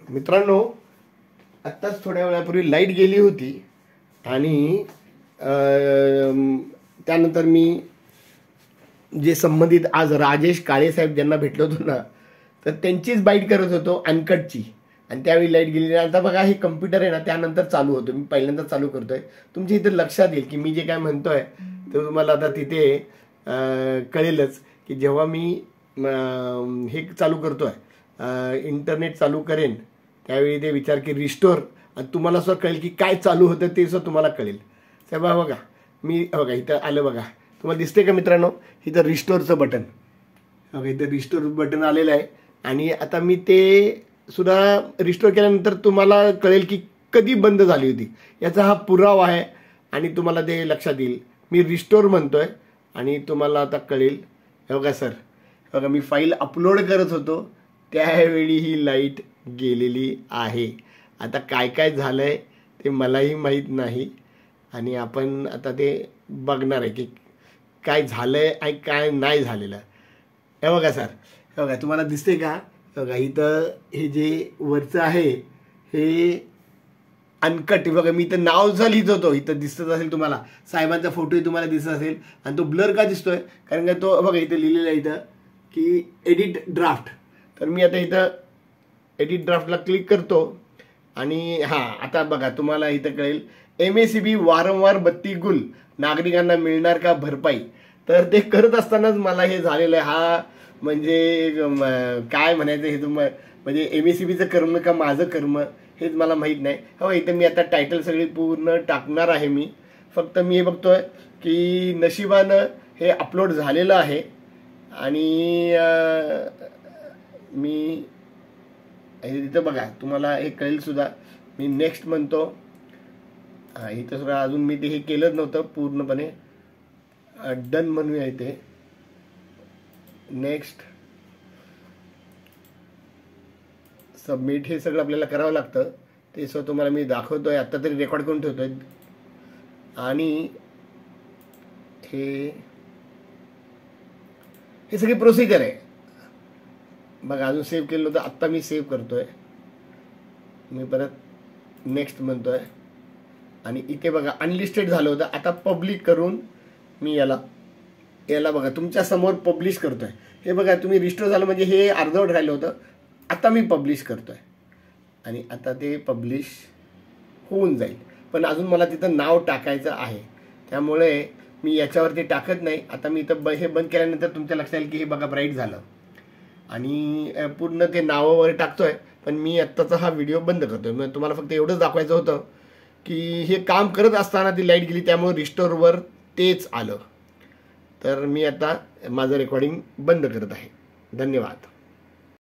मित्रांनो, आत्ताच थोड्या वेळापूर्वी लाईट गेली होती आणि त्यानंतर मी जे संबंधित आज राजेश काळे साहेब ज्यांना भेटलो होतो ना, तर त्यांचीच बाईट करत होतो अनकटची. आणि त्यावेळी लाईट गेली. आता बघा, हे कम्प्युटर आहे ना, त्यानंतर चालू होतो. मी पहिल्यांदा चालू करतोय. तुमच्या इथे लक्षात येईल की मी जे काय म्हणतोय ते तुम्हाला आता तिथे कळेलच की जेव्हा मी हे चालू करतोय, इंटरनेट चालू करेन, त्यावेळी ते विचार की रिस्टोर, आणि तुम्हाला असं कळेल की काय चालू होतं ते सुद्धा तुम्हाला कळेल. तेव्हा बघा, मी बघा इथं आलं, बघा तुम्हाला दिसते का मित्रांनो, इथं रिस्टोरचं बटन, बघा इथं रिस्टोर बटन आलेलं आहे. आणि आता मी ते सुद्धा रिस्टोर केल्यानंतर तुम्हाला कळेल की कधी बंद झाली होती, याचा हा पुरावा आहे. आणि तुम्हाला ते लक्षात येईल, मी रिस्टोर म्हणतोय आणि तुम्हाला आता कळेल. बघा सर, बघा मी फाईल अपलोड करत होतो त्यावेळी ही लाईट गेलेली आहे. आता काय काय झालंय ते मलाही माहीत नाही आणि आपण आता ते बघणार आहे की काय झालंय आणि काय नाही झालेलं. हे बघा सर, हे बघा तुम्हाला दिसते का, बघा इथं हे जे वरचं आहे हे अनकट. बघा मी इथं नाव जर लिहित होतो, इथं दिसत असेल तुम्हाला, साहेबांचा फोटोही तुम्हाला दिसत असेल. आणि तो ब्लर का दिसतोय, कारण का तो बघा इथं लिहिलेला आहे इथं की एडिट ड्राफ्ट. तर मी आता इथं एडिट ड्राफ्टला क्लिक करतो आणि हां, आता बघा तुम्हाला इथं कळेल, MACB वारंवार बत्ती गुल, नागरिकांना मिळणार का भरपाई. तर ते करत असतानाच मला हे झालेलं आहे. हा म्हणजे काय म्हणायचं हे म्हणजे MACBचं कर्म का माझं कर्म हेच मला माहीत नाही. हो, इथं मी आता टायटल सगळी पूर्ण टाकणार आहे. मी फक्त मी हे बघतोय की नशिबानं हे अपलोड झालेलं आहे. आणि मी इथं बघा तुम्हाला हे कळेल सुद्धा. मी नेक्स्ट म्हणतो. हां, इथं सुद्धा अजून मी ते हे केलंच नव्हतं पूर्णपणे. डन म्हणूया इथे. नेक्स्ट, सबमिट, हे सगळं आपल्याला करावं लागतं. ते सुद्धा तुम्हाला मी दाखवतोय, आत्ता तरी रेकॉर्ड करून ठेवतोय. आणि हे सगळी प्रोसिजर आहे. बघा अजून सेव्ह केलं होतं, आत्ता मी सेव्ह करतोय. मी परत नेक्स्ट म्हणतोय आणि इथे बघा अनलिस्टेड झालं होतं, आता पब्लिक करून मी याला बघा तुमच्या समोर पब्लिश करतोय. हे बघा तुम्ही रिस्टोर झालं म्हणजे हे अर्धवट राहिलं होतं, आता मी पब्लिश करतोय आणि आता ते पब्लिश होऊन जाईल. पण अजून मला तिथं नाव टाकायचं आहे, त्यामुळे मी याच्यावरती टाकत नाही. आता मी इथं हे बंद केल्यानंतर तुमच्या लक्षात येईल की हे बघा ब्राईट झालं आणि पूर्ण ते नावं वगैरे टाकतोय. पण मी आत्ताचा हा व्हिडिओ बंद करतोय. मग तुम्हाला फक्त एवढंच दाखवायचं होतं की हे काम करत असताना ती लाईट गेली, त्यामुळे रिस्टोरवर तेच आलं. तर मी आता माझं रेकॉर्डिंग बंद करत आहे. धन्यवाद.